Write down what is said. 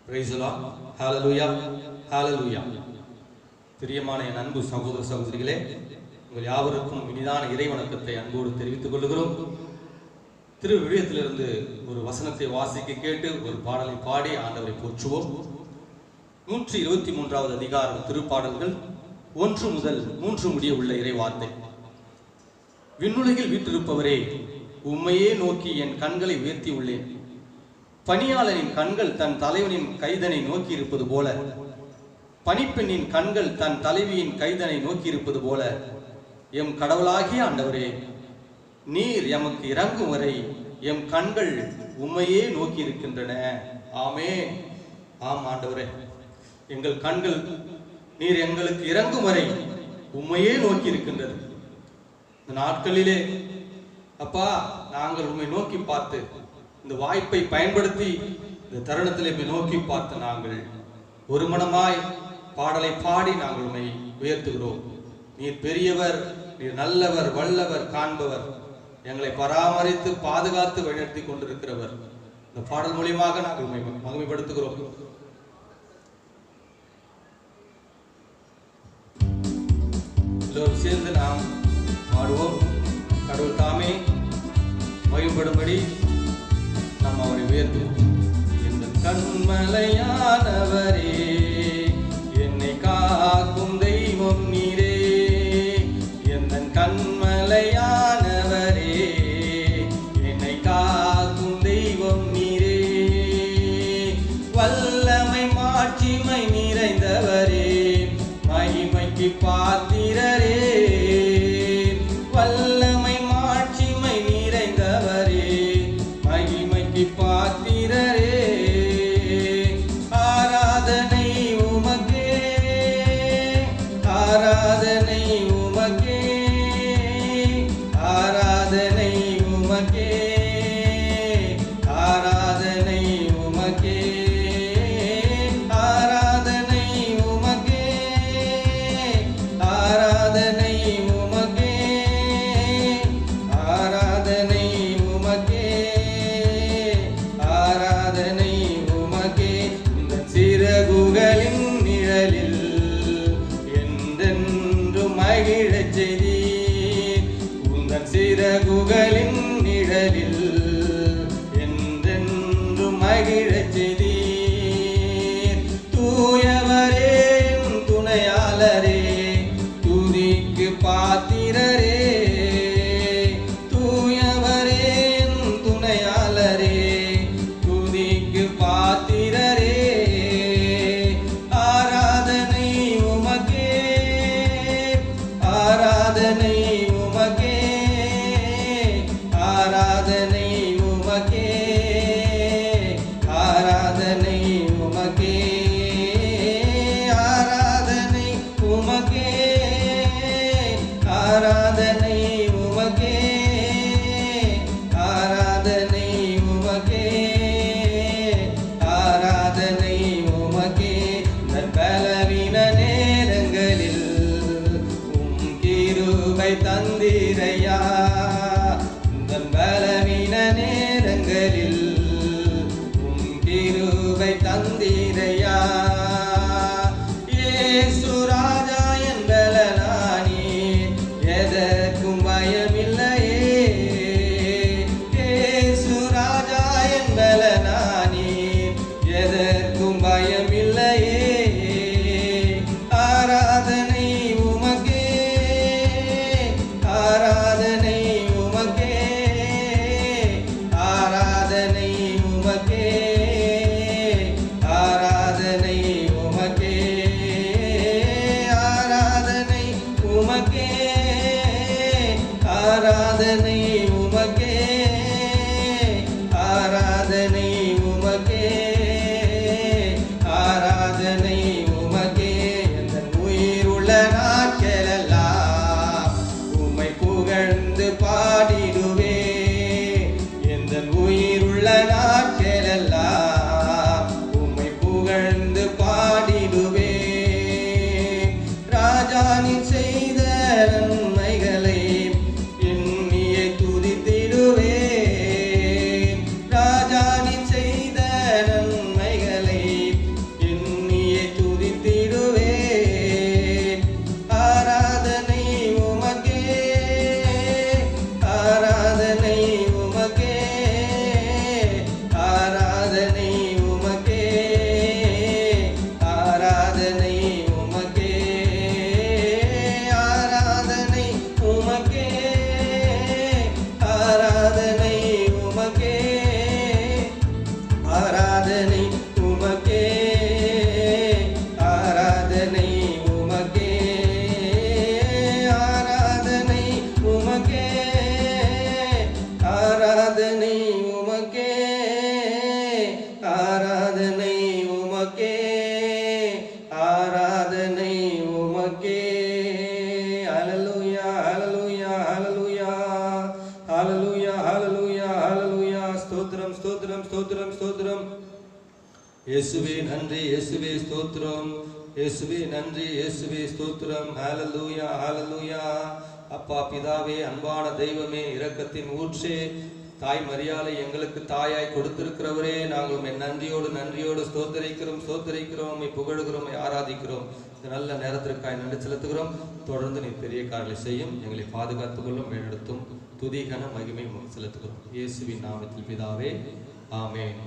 Praise the Lord. Hallelujah. Hallelujah. பிரியமான என் அன்பு சகோதர சகோதரிகளே, உங்கள் யாவருக்கும் இனிதான இறைவணக்கத்தை அன்போடு தெரிவித்துக் கொள்கிறோம். திருவிழியத்திலிருந்து ஒரு வசனத்தை வாசிக்க கேட்டு ஒரு பாடலை பாடி ஆண்டவரை போற்றுவோம். 123வது அதிகாரம் திருப்பாடல்கள் 1 முதல் 3 முடிய உள்ள இறைவார்த்தை. விண்ணுலகில் வீற்றிருப்பவரே, உம்மையே நோக்கி என் கண்களை உயர்த்தி உள்ளேன். பணியாளனின் கண்கள் தன் தலைவனின் கைதனை நோக்கி இருப்பது போல, பணிப்பெண்ணின் கண்கள் தன் தலைவியின் கைதனை நோக்கி இருப்பது போல, எம் கடவுளாகிய ஆண்டவரே, நீர் எமக்கு இறங்கும் வரை எம் கண்கள் உம்மையே நோக்கி இருக்கின்றன. ஆமென். ஆம் ஆண்டவரே, எங்கள் கண்கள் நீர் எங்களுக்கு இறங்கும் வரை உம்மையே நோக்கி இருக்கின்றது. இந்த நாட்களிலே அப்பா, நாங்கள் உம்மை நோக்கி பார்த்து இந்த வாய்ப்பை பயன்படுத்தி இந்த தருணத்தில் உம்மை நோக்கி பார்த்து நாங்கள் ஒரு மனமாய் பாடலை பாடி நாங்கள் உம்மை உயர்த்துகிறோம். நீர் பெரியவர், நீர் நல்லவர், வல்லவர், காண்பவர், எங்களை பராமரித்து பாதுகாத்து வழிநடத்தி கொண்டிருக்கிறவர். இந்த பாடல் மூலியமாக நாங்கள் உம்மை மகிமைப்படுத்துகிறோம். எல்லோரும் சேர்ந்து நாம் பாடுவோம். கடவுள் தாமே மகிமைப்படும்படி நாம் அவரை உயர்த்துவோம். இந்த கண்மலையானவரே, என்னை காக்கும் தெய்வம் நீரே. எந்த கண்மலையானவரே, என்னை காக்கும் தெய்வம் நீரே. வல்லமை மாட்சிமை நிறைந்தவரே, மகிமைக்கு பாத்திரரே. வல்லமை மாட்சிமை நிறைந்தவரே, மகிமைக்கு பாத்திரரே. ஆராதனை உமக்கே, ஆராதனை உமக்கே, ஆராதனை உமக்கே, ஆராதனை உமக்கே, ஆராதனை உமக்கே, ஆராதனை உமக்கே, ஆராதனை உமக்கே, ஆராதனை உமக்கே. இந்த சிறகுகளின் நிழலில் என்றென்று மகிழச் செய்தீர். உந்தன் சிறகுகளின் நிழலில் என்றென்று மகிழச் செய்தீர். தூயவரே, துணையாளரே, துதிக்கு பாத்திரரே. தூயவரே, துணையாளரே, துதிக்கு பாத்திரரே. ஆராதனை உமக்கே, ஆராதனை உமக்கே, ஆராதனை உமக்கே, ஆராதனை உமக்கே, ஆராதனை உமக்கே, ஆராதனை உமக்கே, ஆராதனை உமக்கே, ஆராதனை உமக்கே. தன் பலவீன நேரங்களில் உம் கிருபை தந்தீரையா. தன் பலவீன நேரங்களில் உம் கிருபை தந்தீரையா. இயேசு ராஜா என் பலனானீர், எதற்கும் பயமில்லையே. இயேசு ராஜா என் பலனானீர், எதற்கும் பயமில்லையே. ஆராதனை உமக்கே, ஆராதனை உமக்கே, ஆராதனை உமக்கே, ஆராதனை உமக்கே, ஆராதனை உமக்கே, ஆராதனை உமக்கே, ஆராதனை உமக்கே, ஆராதனை உமக்கே. எந்தன் உயிருள்ள நாட்களெல்லாம் உம்மை புகழ்ந்து பாடிடுவே. எந்தன் உயிருள்ள நாட்களெல்லாம் உம்மை புகழ்ந்து பாடிடுவே. ராஜா நீ செய்த நன்மைகளை எண்ணியே துதித்திடுவே. ராஜா நீ செய்த நன்மைகளை உமக்கே, ஆராதனை உமக்கே. ஹல்லேலூயா ஹல்லேலூயா ஹல்லேலூயா ஹல்லேலூயா ஹல்லேலூயா ஹல்லேலூயா. ஸ்தோத்திரம் ஸ்தோத்திரம் ஸ்தோத்திரம் ஸ்தோத்திரம். இயேசுவே நன்றி, இயேசுவே ஸ்தோத்திரம், இயேசுவே நன்றி, இயேசுவே ஸ்தோத்திரம். ஹல்லேலூயா ஹல்லேலூயா. அப்பா பிதாவே, அன்பான தெய்வமே, இரக்கத்தின் ஊற்றே, தாய் மரியாதை எங்களுக்கு தாயாய் கொடுத்திருக்கிறவரே, நாங்கள் உம்மை நன்றியோடு ஸ்தோத்தரிக்கிறோம் ஸ்தோத்தரிக்கிறோம், புகழுகிறோம், ஆராதிக்கிறோம். இந்த நல்ல நேரத்திற்காய் நன்றி செலுத்துகிறோம். தொடர்ந்து நீ பெரிய காரியங்களை செய்யும், எங்களை பாதுகாத்துக் கொள்ளும், மேலெடுத்தும் துதிகன மகிமை செலுத்துகிறோம். இயேசுவின் நாமத்தில் பிதாவே, ஆமென்.